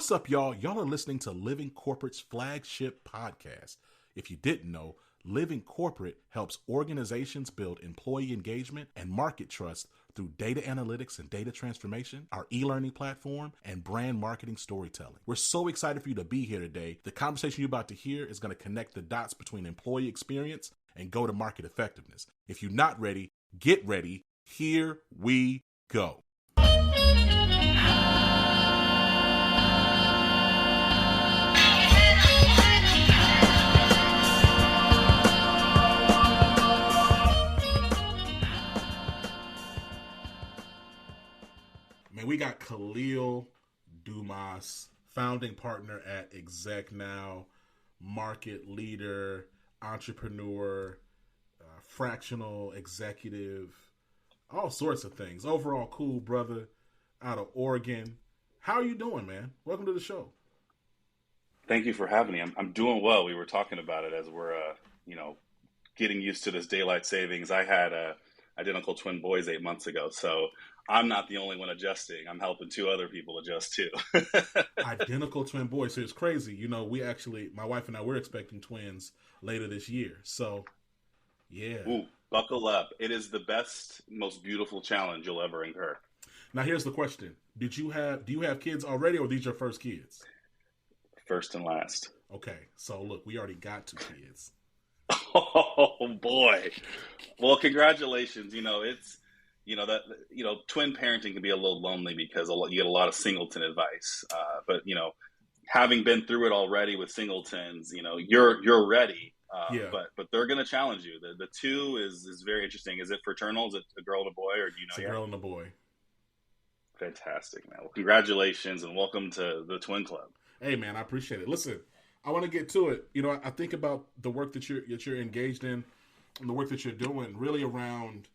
What's up, y'all? Y'all are listening to Living Corporate's flagship podcast. If you didn't know, Living Corporate helps organizations build employee engagement and market trust through data analytics and data transformation, our e-learning platform, and brand marketing storytelling. We're so excited for you to be here today. The conversation you're about to hear is going to connect the dots between employee experience and go-to-market effectiveness. If you're not ready, get ready. Here we go. Man, we got Khalil Dumas, founding partner at Exec Now, market leader, entrepreneur, fractional executive, all sorts of things. Overall cool brother out of Oregon. How are you doing, man? Welcome to the show. Thank you for having me. I'm doing well. We were talking about it as we're, getting used to this daylight savings. I had identical twin boys 8 months ago, so I'm not the only one adjusting. I'm helping two other people adjust too. Identical twin boys. So it's crazy. You know, we actually, my wife and I, we're expecting twins later this year. So, yeah. Ooh, buckle up. It is the best, most beautiful challenge you'll ever incur. Now, here's the question. Do you have kids already, or are these your first kids? First and last. Okay. So, look, we already got 2 kids. Oh, boy. Well, congratulations. Twin parenting can be a little lonely because you get a lot of singleton advice. But having been through it already with singletons, you're ready. Yeah. But they're going to challenge you. The 2 is very interesting. Is it fraternal? Is it a girl and a boy, or do you know? It's a girl and a boy. Fantastic, man. Well, congratulations and welcome to the Twin Club. Hey, man, I appreciate it. Listen, I want to get to it. I think about the work that you're engaged in and the work that you're doing really around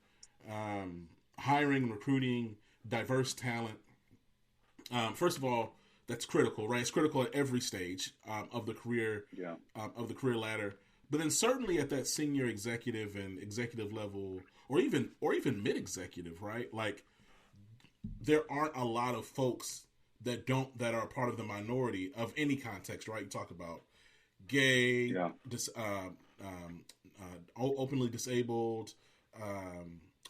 hiring and recruiting diverse talent. First of all, that's critical, right? It's critical at every stage of the career, of the career ladder. But then certainly at that senior executive and executive level, or even mid-executive, right? Like, there aren't a lot of folks that are part of the minority of any context, right? You talk about gay, openly disabled,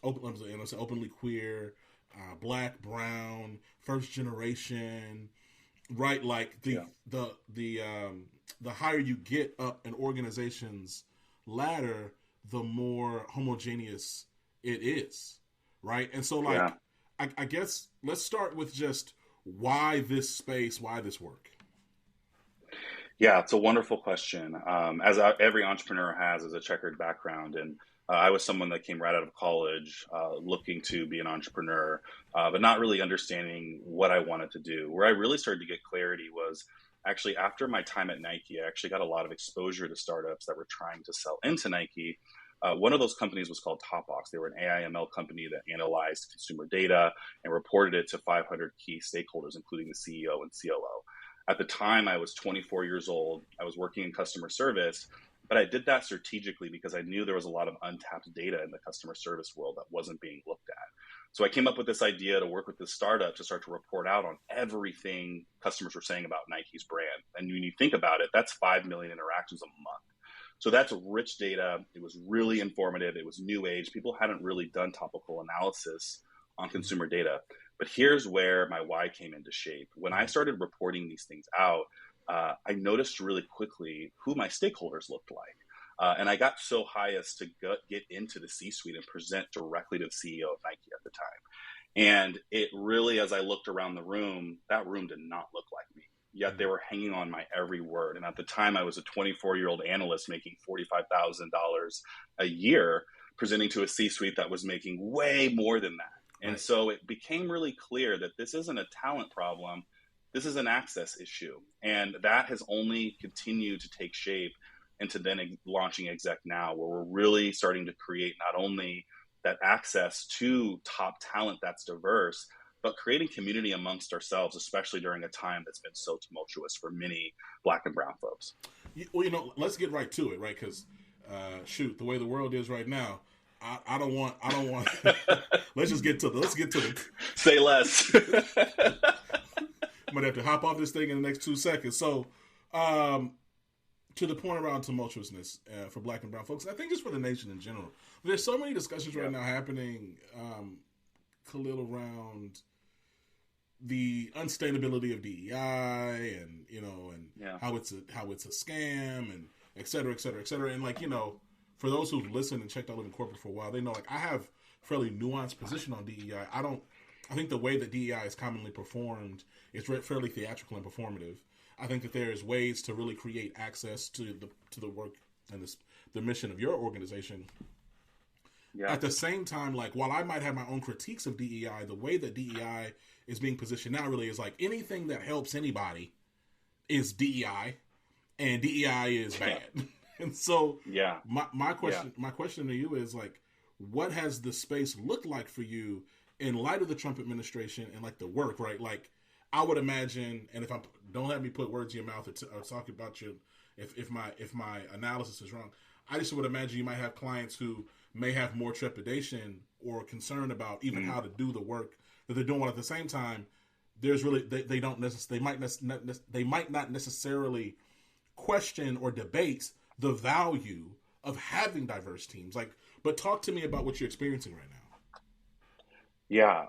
openly queer, black, brown, first generation, right? Like the higher you get up an organization's ladder, the more homogeneous it is, right? And so, I guess let's start with just why this space, why this work. Yeah, it's a wonderful question. Every entrepreneur has a checkered background, and I was someone that came right out of college looking to be an entrepreneur, but not really understanding what I wanted to do. Where I really started to get clarity was actually after my time at Nike. I actually got a lot of exposure to startups that were trying to sell into Nike. One of those companies was called Topbox. They were an AI/ML company that analyzed consumer data and reported it to 500 key stakeholders, including the CEO and COO. At the time, I was 24 years old. I was working in customer service, but I did that strategically because I knew there was a lot of untapped data in the customer service world that wasn't being looked at. So I came up with this idea to work with this startup to start to report out on everything customers were saying about Nike's brand. And when you think about it, that's 5 million interactions a month. So that's rich data. It was really informative. It was new age. People hadn't really done topical analysis on consumer data. But here's where my why came into shape. When I started reporting these things out, I noticed really quickly who my stakeholders looked like. And I got so high as to get into the C-suite and present directly to the CEO of Nike at the time. And it really, as I looked around the room, that room did not look like me. Yet they were hanging on my every word. And at the time, I was a 24-year-old analyst making $45,000 a year, presenting to a C-suite that was making way more than that. And so it became really clear that this isn't a talent problem. This is an access issue. And that has only continued to take shape into then launching Exec Now, where we're really starting to create not only that access to top talent that's diverse, but creating community amongst ourselves, especially during a time that's been so tumultuous for many Black and brown folks. Well, let's get right to it, right? Because, the way the world is right now, I don't want. let's get to the. Say less. I'm gonna have to hop off this thing in the next 2 seconds. So, to the point around tumultuousness for Black and brown folks, I think just for the nation in general. There's so many discussions right now happening, Khalil, around the unsustainability of DEI, and how it's a scam, and et cetera, et cetera, et cetera. And for those who've listened and checked out Living Corporate for a while, they know I have fairly nuanced position on DEI. I think the way that DEI is commonly performed is fairly theatrical and performative. I think that there's ways to really create access to the work and the mission of your organization. Yeah. At the same time, while I might have my own critiques of DEI, the way that DEI is being positioned now really is anything that helps anybody is DEI, and DEI is bad. And so, my question to you is what has the space looked like for you in light of the Trump administration and the work, right? I would imagine, and don't have me put words in your mouth or talk about you if my analysis is wrong. I just would imagine you might have clients who may have more trepidation or concern about even how to do the work that they're doing. While at the same time, there's really they might not necessarily question or debate the value of having diverse teams. But talk to me about what you're experiencing right now. Yeah,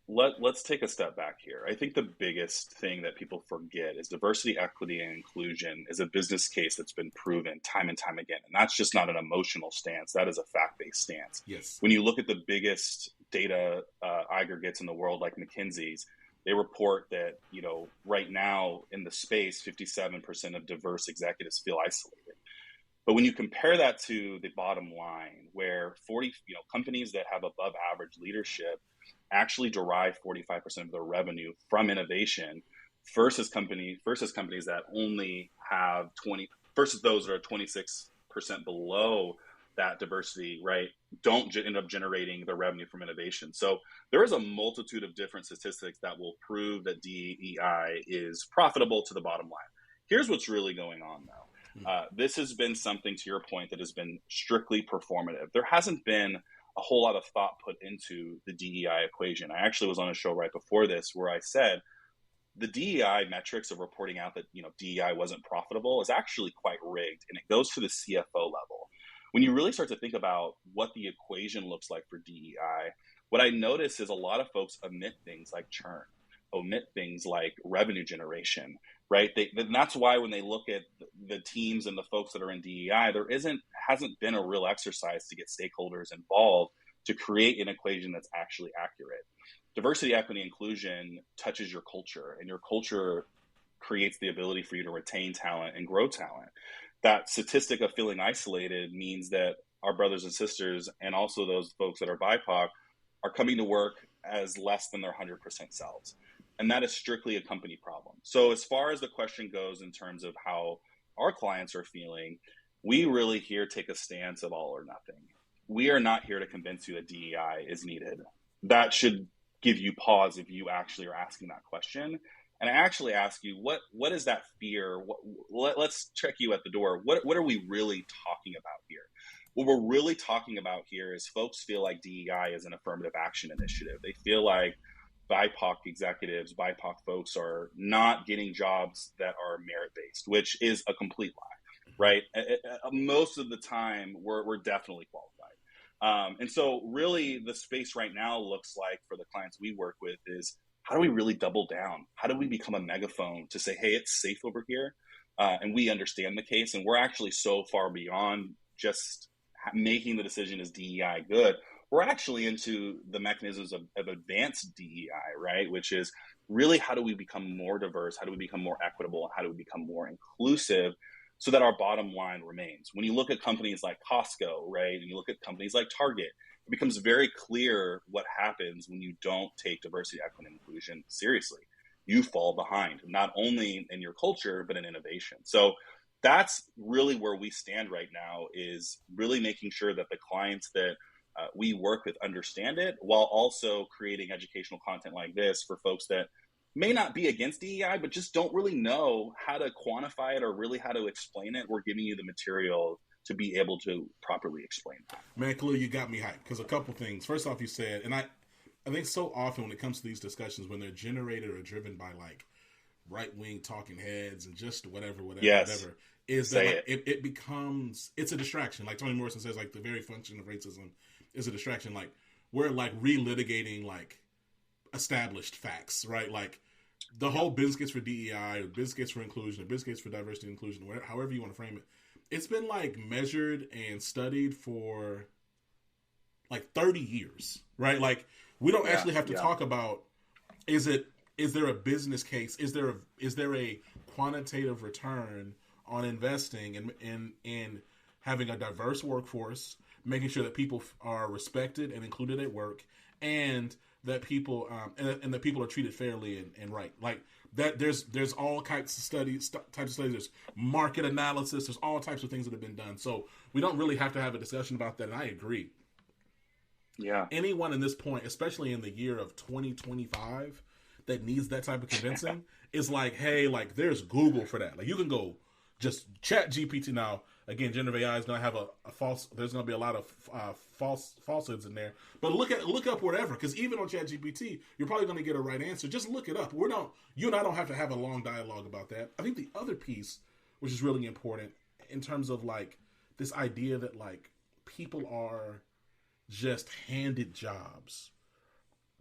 let's take a step back here. I think the biggest thing that people forget is diversity, equity, and inclusion is a business case that's been proven time and time again. And that's just not an emotional stance. That is a fact-based stance. Yes. When you look at the biggest data aggregates in the world, like McKinsey's, they report that, right now in the space, 57% of diverse executives feel isolated. But when you compare that to the bottom line, where companies that have above average leadership actually derive 45% of their revenue from innovation, versus companies that only have versus those that are 26% below that diversity, right, don't end up generating the revenue from innovation. So there is a multitude of different statistics that will prove that DEI is profitable to the bottom line. Here's what's really going on, though. This has been something, to your point, that has been strictly performative. There hasn't been a whole lot of thought put into the DEI equation. I actually was on a show right before this where I said the DEI metrics of reporting out that DEI wasn't profitable is actually quite rigged, and it goes to the CFO level. When you really start to think about what the equation looks like for DEI, what I notice is a lot of folks omit things like churn, omit things like revenue generation, right? And that's why when they look at the teams and the folks that are in DEI, there hasn't been a real exercise to get stakeholders involved to create an equation that's actually accurate. Diversity, equity, inclusion touches your culture, and your culture creates the ability for you to retain talent and grow talent. That statistic of feeling isolated means that our brothers and sisters, and also those folks that are BIPOC, are coming to work as less than their 100% selves. And that is strictly a company problem. So as far as the question goes in terms of how our clients are feeling, we really here take a stance of all or nothing. We are not here to convince you that DEI is needed. That should give you pause if you actually are asking that question. And I actually ask you, what is that fear? Let's check you at the door. What are we really talking about here? What we're really talking about here is folks feel like DEI is an affirmative action initiative. They feel like BIPOC executives, BIPOC folks are not getting jobs that are merit-based, which is a complete lie, right? Most of the time, we're definitely qualified. And so really the space right now looks like for the clients we work with is, how do we really double down? How do we become a megaphone to say, hey, it's safe over here, and we understand the case, and we're actually so far beyond just making the decision, is DEI good? We're actually into the mechanisms of advanced DEI, right? Which is really, how do we become more diverse? How do we become more equitable? How do we become more inclusive so that our bottom line remains? When you look at companies like Costco, right, and you look at companies like Target, it becomes very clear what happens when you don't take diversity, equity, and inclusion seriously. You fall behind, not only in your culture, but in innovation. So that's really where we stand right now, is really making sure that the clients that we work with understand it, while also creating educational content like this for folks that may not be against DEI, but just don't really know how to quantify it or really how to explain it. We're giving you the material to be able to properly explain that. Man, Khalil, you got me hyped, because a couple things. First off, you said, and I think so often when it comes to these discussions, when they're generated or driven by right-wing talking heads and just Yes. whatever, is that Say like it. it becomes, it's a distraction. Like Toni Morrison says, like the very function of racism is a distraction. Like we're like relitigating like established facts, right? Like the Yep. whole business case for DEI, or business case for inclusion, or business case for diversity and inclusion, whatever, however you want to frame it, it's been like measured and studied for like 30 years, right? Like we don't Yeah. actually have to Yeah. talk about, is it, is there a business case? Is there a quantitative return on investing in having a diverse workforce, making sure that people are respected and included at work, and that people and that people are treated fairly and right. Like that, there's all types of studies. There's market analysis. There's all types of things that have been done. So we don't really have to have a discussion about that. And I agree. Yeah. Anyone in this point, especially in the year of 2025, that needs that type of convincing is like, hey, like there's Google for that. Like you can go just chat GPT now. Again, generative AI is going to have a false. There's going to be a lot of falsehoods in there. But look up whatever, because even on chat GPT, you're probably going to get a right answer. Just look it up. You and I don't have to have a long dialogue about that. I think the other piece, which is really important in terms of like this idea that like people are just handed jobs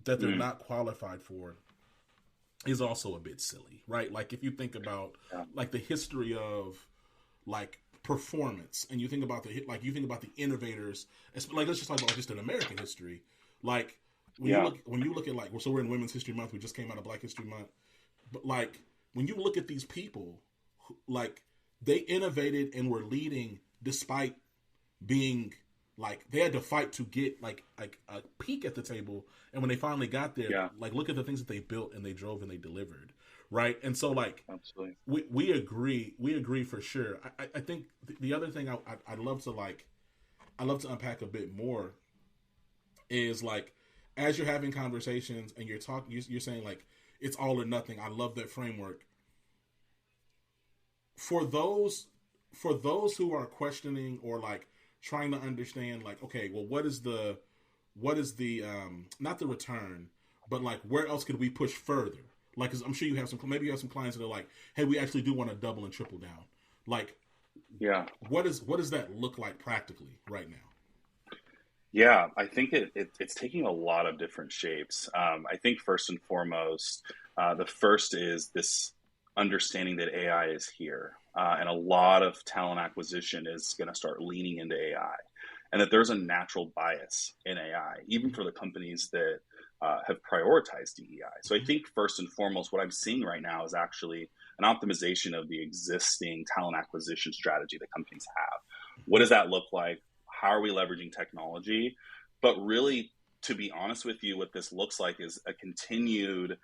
that they're not qualified for, is also a bit silly, right? Like if you think about like the history of like performance, and you think about the innovators, like let's just talk about just in American history, like when you look at like, so we're in Women's History Month, we just came out of Black History Month, but like when you look at these people, like they innovated and were leading despite being like they had to fight to get like a peak at the table, and when they finally got there, like look at the things that they built and they drove and they delivered, right? And so like Absolutely. we agree for sure. I think the other thing I'd love to unpack a bit more is like as you're having conversations and you're saying like it's all or nothing. I love that framework. For those who are questioning or like trying to understand, like, okay, well, what is the not the return, but like where else could we push further? Like, 'cause I'm sure you have maybe you have some clients that are like, hey, we actually do want to double and triple down. Like, what does that look like practically right now? Yeah, I think it's taking a lot of different shapes. I think first and foremost, the first is this understanding that AI is here, and a lot of talent acquisition is going to start leaning into AI, and that there's a natural bias in AI, even for the companies that have prioritized DEI. So I think first and foremost, what I'm seeing right now is actually an optimization of the existing talent acquisition strategy that companies have. What does that look like? How are we leveraging technology? But really, to be honest with you, what this looks like is a continued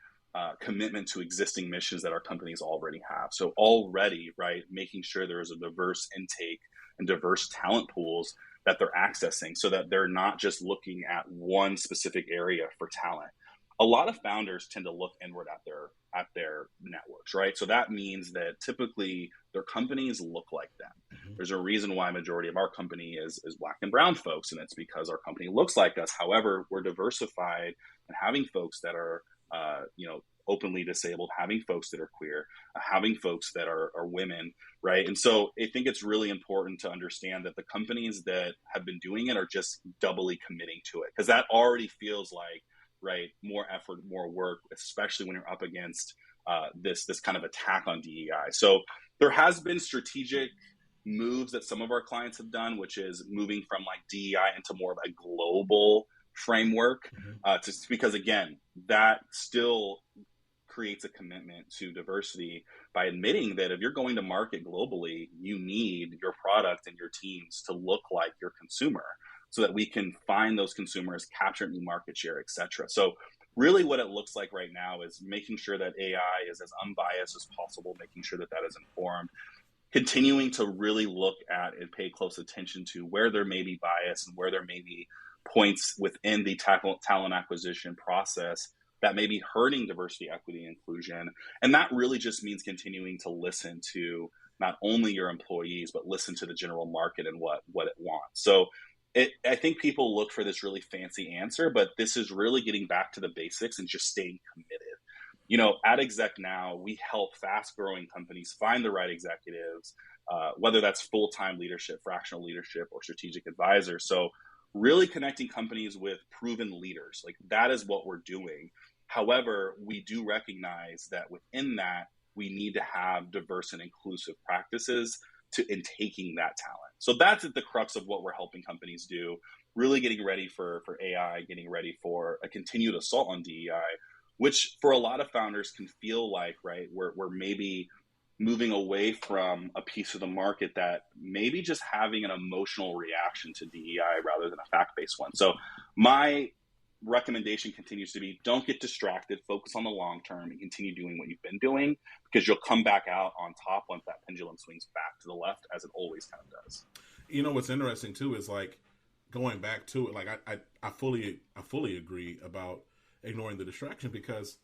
commitment to existing missions that our companies already have. So already, right, making sure there is a diverse intake and diverse talent pools that they're accessing, so that they're not just looking at one specific area for talent. A lot of founders tend to look inward at their networks, right? So that means that typically their companies look like them. There's a reason why a majority of our company is Black and brown folks, and it's because our company looks like us. However, we're diversified and having folks that are openly disabled, having folks that are queer, having folks that are women, right? And so I think it's really important to understand that the companies that have been doing it are just doubly committing to it, because that already feels like, right, more effort, more work, especially when you're up against this kind of attack on DEI. So there has been strategic moves that some of our clients have done, which is moving from like DEI into more of a global framework, just because again, that still creates a commitment to diversity by admitting that if you're going to market globally, you need your product and your teams to look like your consumer, so that we can find those consumers, capture new market share, etc. So really what it looks like right now is making sure that AI is as unbiased as possible, making sure that that is informed, continuing to really look at and pay close attention to where there may be bias and where there may be points within the talent acquisition process that may be hurting diversity, equity, and inclusion. And that really just means continuing to listen to not only your employees, but listen to the general market and what it wants. So I think people look for this really fancy answer, but this is really getting back to the basics and just staying committed. At Exec Now, we help fast growing companies find the right executives, whether that's full time leadership, fractional leadership, or strategic advisors. So, really connecting companies with proven leaders, like that is what we're doing. However, we do recognize that within that, we need to have diverse and inclusive practices in taking that talent. So that's at the crux of what we're helping companies do, really getting ready for AI, getting ready for a continued assault on DEI, which for a lot of founders can feel like, right, we're maybe moving away from a piece of the market that maybe just having an emotional reaction to DEI rather than a fact-based one. So my recommendation continues to be, don't get distracted, focus on the long term and continue doing what you've been doing, because you'll come back out on top once that pendulum swings back to the left, as it always kind of does. What's interesting too is like going back to it, like I fully agree about ignoring the distraction, because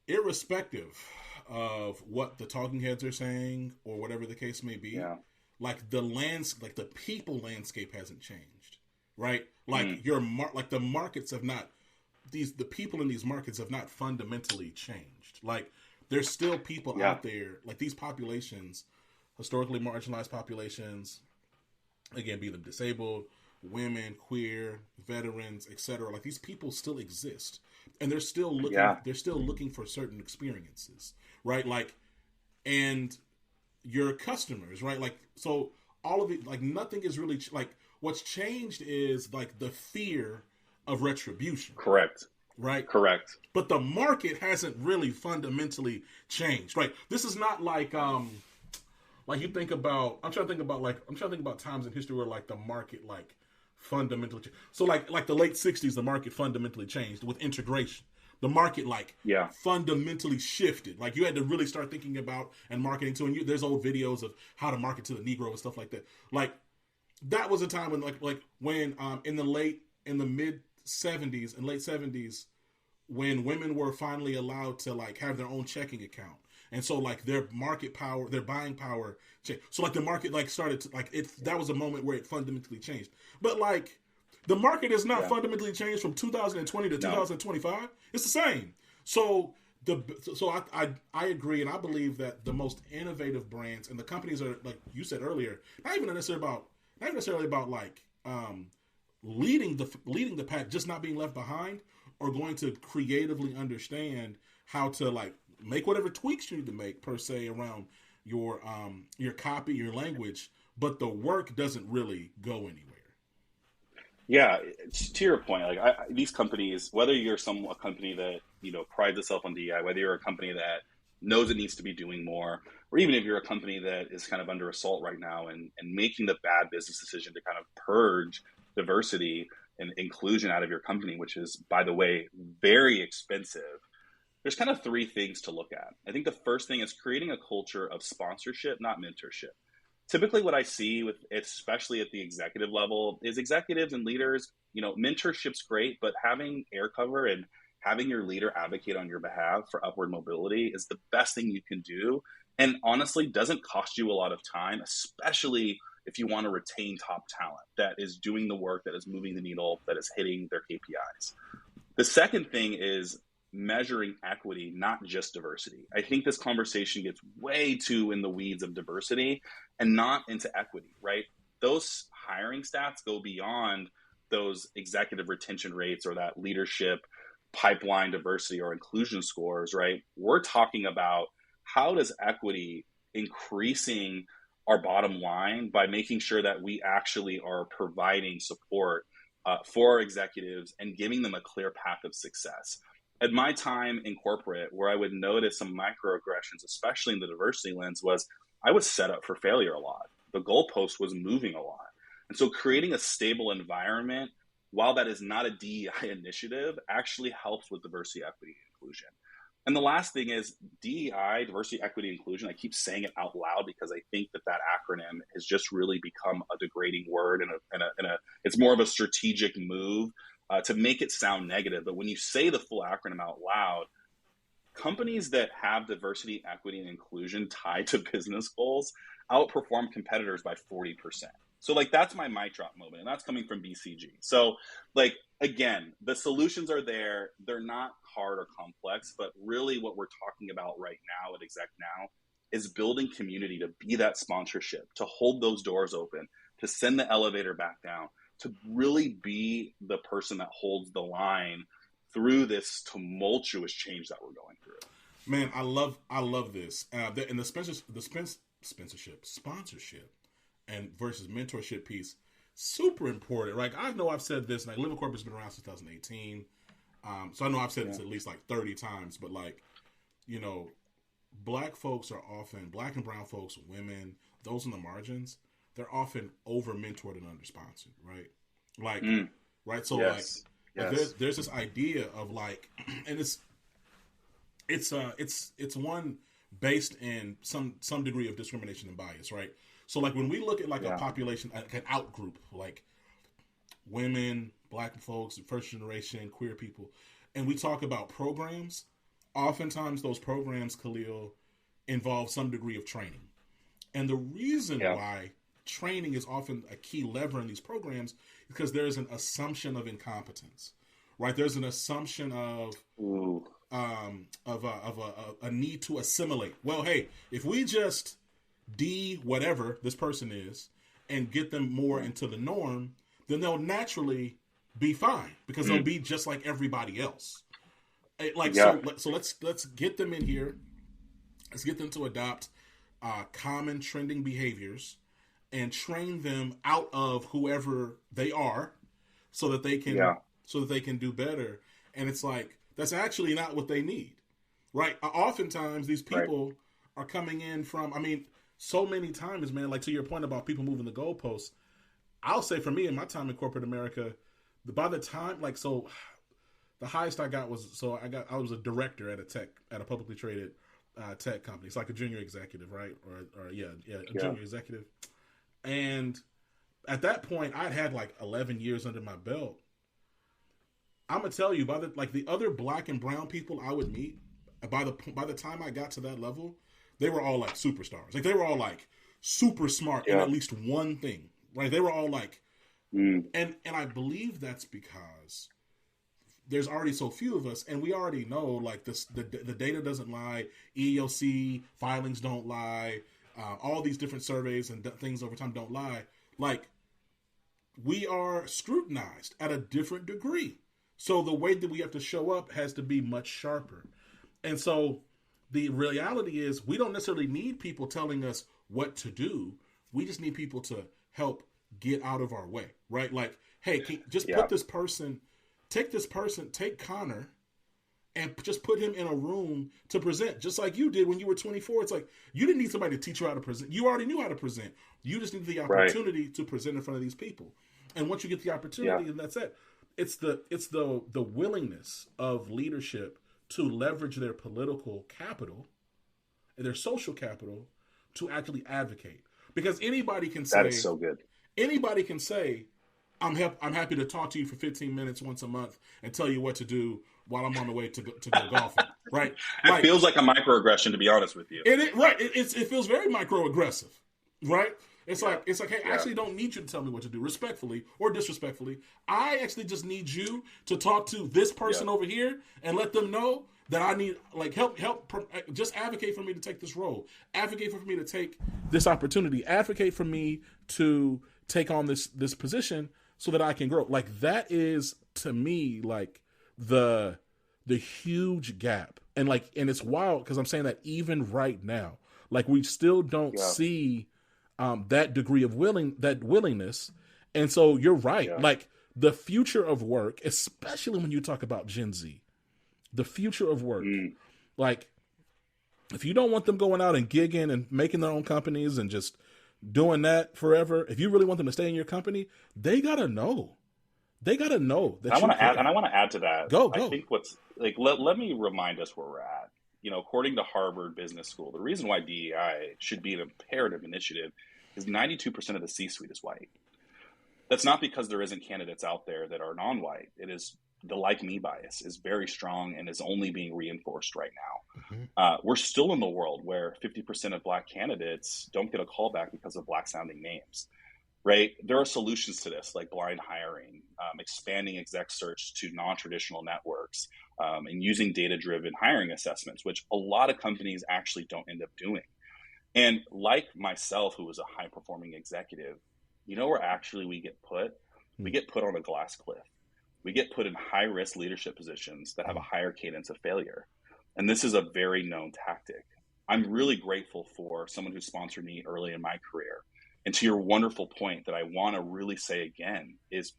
irrespective of what the talking heads are saying or whatever the case may be, yeah. like the people landscape hasn't changed, right? Like like the markets have not, the people in these markets have not fundamentally changed. Like there's still people out there, like these populations, historically marginalized populations, again, be them disabled, women, queer, veterans, etc. Like these people still exist, and they're still looking. They're still looking for certain experiences, right? Like, and your customers, right? Like, so all of it, like nothing is really like what's changed is like the fear of retribution. Correct. Right. Correct. But the market hasn't really fundamentally changed, right? This is not like you think about. I'm trying to think about times in history where like the market like fundamentally changed. So like the late '60s, the market fundamentally changed with integration. The market fundamentally shifted. Like you had to really start thinking about and marketing to. And there's old videos of how to market to the Negro and stuff like that. Like that was a time when when in the mid '70s and late '70s, when women were finally allowed to like have their own checking account. And so like their market power, their buying power changed. So like the market like started to like it. That was a moment where it fundamentally changed. But like the market has not fundamentally changed from 2020 to 2025. It's the same. So I agree, and I believe that the most innovative brands and the companies are, like you said earlier, not even necessarily about like leading the pack, just not being left behind, or going to creatively understand how to like make whatever tweaks you need to make per se around your copy, your language, but the work doesn't really go anywhere. Yeah, to your point, like these companies, whether you're a company that prides itself on DEI, whether you're a company that knows it needs to be doing more, or even if you're a company that is kind of under assault right now and making the bad business decision to kind of purge diversity and inclusion out of your company, which is, by the way, very expensive. There's kind of three things to look at. I think the first thing is creating a culture of sponsorship, not mentorship. Typically what I see with, especially at the executive level, is executives and leaders, mentorship's great, but having air cover and having your leader advocate on your behalf for upward mobility is the best thing you can do. And honestly, doesn't cost you a lot of time, especially if you want to retain top talent that is doing the work, that is moving the needle, that is hitting their KPIs. The second thing is measuring equity, not just diversity. I think this conversation gets way too in the weeds of diversity and not into equity, right? Those hiring stats go beyond those executive retention rates or that leadership pipeline diversity or inclusion scores, right? We're talking about how does equity increasing our bottom line by making sure that we actually are providing support for our executives and giving them a clear path of success. At my time in corporate, where I would notice some microaggressions, especially in the diversity lens, was I was set up for failure a lot. The goalpost was moving a lot. And so creating a stable environment, while that is not a DEI initiative, actually helps with diversity, equity, and inclusion. And the last thing is DEI, diversity, equity, inclusion. I keep saying it out loud because I think that acronym has just really become a degrading word, and it's more of a strategic move to make it sound negative. But when you say the full acronym out loud, companies that have diversity, equity, and inclusion tied to business goals outperform competitors by 40%. So like that's my mic drop moment, and that's coming from BCG. So like again, the solutions are there. They're not hard or complex, but really what we're talking about right now at Exec Now is building community to be that sponsorship, to hold those doors open, to send the elevator back down, to really be the person that holds the line through this tumultuous change that we're going through. Man, I love this. And sponsorship, and versus mentorship piece, super important. Right? I know I've said this. Like, Living Corporate has been around since 2018, so I know I've said this at least like 30 times. But like, you know, black folks are often, black and brown folks, women, those in the margins, they're often over mentored and under sponsored. Right? Like, right? So yes. Like there's this idea of like, and it's one based in some degree of discrimination and bias, right? So like when we look at like a population, like an out group, like women, black folks, first generation, queer people, and we talk about programs, oftentimes those programs, Khalil, involve some degree of training. And the reason why training is often a key lever in these programs is because there's an assumption of incompetence, right? There's an assumption of a need to assimilate. Well, hey, if we just whatever this person is and get them more into the norm, then they'll naturally be fine because they'll be just like everybody else. So let's get them in here. Let's get them to adopt common trending behaviors and train them out of whoever they are, so that they can do better. And it's like, that's actually not what they need, right? Oftentimes these people are coming in from, I mean, so many times, man, like to your point about people moving the goalposts, I'll say for me in my time in corporate America, by the time, like, so the highest I got was, I was a director at a publicly traded tech company. It's like a junior executive, right? Or junior executive. And at that point, I'd had like 11 years under my belt. I'm gonna tell you, by the other black and brown people I would meet, by the time I got to that level, they were all like superstars. Like they were all like super smart in at least one thing, right? They were all like, and I believe that's because there's already so few of us, and we already know like this. The data doesn't lie. EEOC filings don't lie. All these different surveys and things over time don't lie. Like, we are scrutinized at a different degree. So the way that we have to show up has to be much sharper. And so the reality is we don't necessarily need people telling us what to do. We just need people to help get out of our way, right? Like, hey, put this person, take Connor, and just put him in a room to present, just like you did when you were 24. It's like, you didn't need somebody to teach you how to present. You already knew how to present. You just needed the opportunity to present in front of these people. And once you get the opportunity, then that's it. It's the willingness of leadership to leverage their political capital and their social capital to actually advocate. Because anybody can say, that is so good. Anybody can say, I'm happy to talk to you for 15 minutes once a month and tell you what to do while I'm on the way to go golfing, right? It feels like a microaggression, to be honest with you. It feels very microaggressive, right? It's like, hey, I actually don't need you to tell me what to do, respectfully or disrespectfully. I actually just need you to talk to this person over here and let them know that I need, like, help, just advocate for me to take this role. Advocate for me to take this opportunity. Advocate for me to take on this position so that I can grow. Like, that is, to me, like, the huge gap. And it's wild because I'm saying that even right now, like, we still don't see that degree of willingness. And so you're right. Like, the future of work, especially when you talk about Gen Z, the future of work, like, if you don't want them going out and gigging and making their own companies and just doing that forever, if you really want them to stay in your company, they gotta know. They gotta know that. I want to add to that. Go. I think what's like. Let me remind us where we're at. You know, according to Harvard Business School, the reason why DEI should be an imperative initiative is 92% of the C-suite is white. That's not because there isn't candidates out there that are non-white. It is the like me bias is very strong and is only being reinforced right now. We're still in the world where 50% of black candidates don't get a call back because of black sounding names. right? There are solutions to this, like blind hiring, expanding exec search to non-traditional networks, and using data-driven hiring assessments, which a lot of companies actually don't end up doing. And like myself, who was a high-performing executive, you know where actually we get put? We get put on a glass cliff. We get put in high-risk leadership positions that have a higher cadence of failure. And this is a very known tactic. I'm really grateful for someone who sponsored me early in my career. And to your wonderful point that I want to really say again is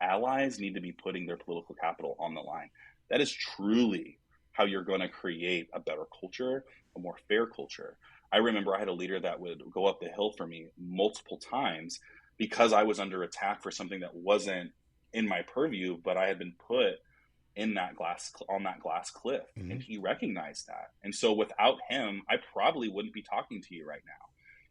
allies need to be putting their political capital on the line. That is truly how you're going to create a better culture, a more fair culture. I remember I had a leader that would go up the hill for me multiple times because I was under attack for something that wasn't in my purview, but I had been put on that glass cliff, and he recognized that. And so without him, I probably wouldn't be talking to you right now.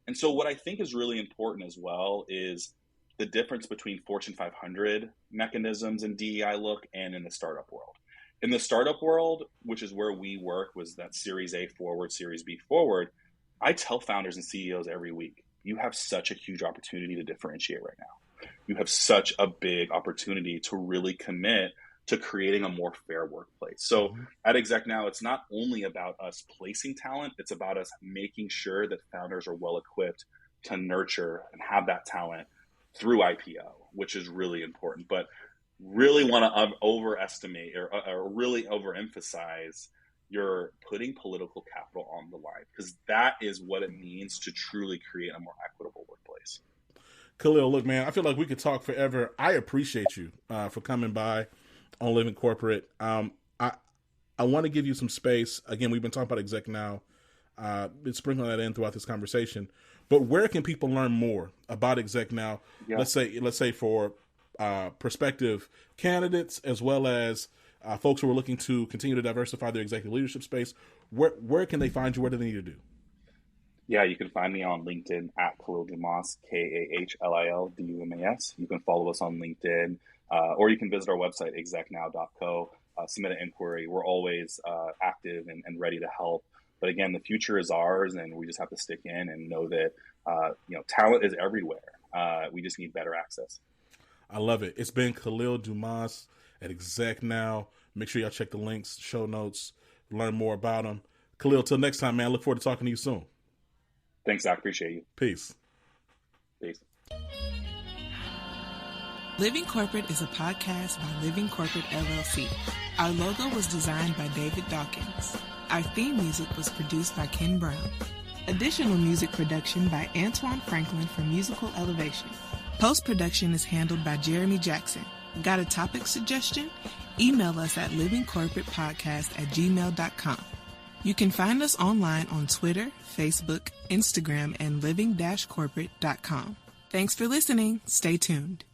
And so what I think is really important as well is the difference between Fortune 500 mechanisms in DEI look and in the startup world. In the startup world, which is where we work, was that Series A forward, Series B forward. I tell founders and CEOs every week, you have such a huge opportunity to differentiate right now. You have such a big opportunity to really commit to creating a more fair workplace. So at Exec Now, it's not only about us placing talent, it's about us making sure that founders are well equipped to nurture and have that talent through IPO, which is really important. But really want to overestimate or really overemphasize you're putting political capital on the line, because that is what it means to truly create a more equitable workplace. Khalil, look, man, I feel like we could talk forever. I appreciate you for coming by on Living Corporate. I want to give you some space. Again, we've been talking about Exec Now. Been sprinkling that in throughout this conversation. But where can people learn more about Exec Now? Yeah. Let's say for prospective candidates as well as folks who are looking to continue to diversify their executive leadership space. Where can they find you? What do they need to do? Yeah, you can find me on LinkedIn at Khalil Dumas, KAHLILDUMAS. You can follow us on LinkedIn, or you can visit our website, execnow.co, submit an inquiry. We're always active and ready to help. But again, the future is ours, and we just have to stick in and know that talent is everywhere. We just need better access. I love it. It's been Khalil Dumas at Exec Now. Make sure y'all check the links, show notes, learn more about them. Khalil, till next time, man. Look forward to talking to you soon. Thanks, Zach. Appreciate you. Peace. Peace. Living Corporate is a podcast by Living Corporate LLC. Our logo was designed by David Dawkins. Our theme music was produced by Ken Brown. Additional music production by Antoine Franklin for Musical Elevation. Post-production is handled by Jeremy Jackson. Got a topic suggestion? Email us at livingcorporatepodcast@gmail.com. You can find us online on Twitter, Facebook, Instagram, and living-corporate.com. Thanks for listening. Stay tuned.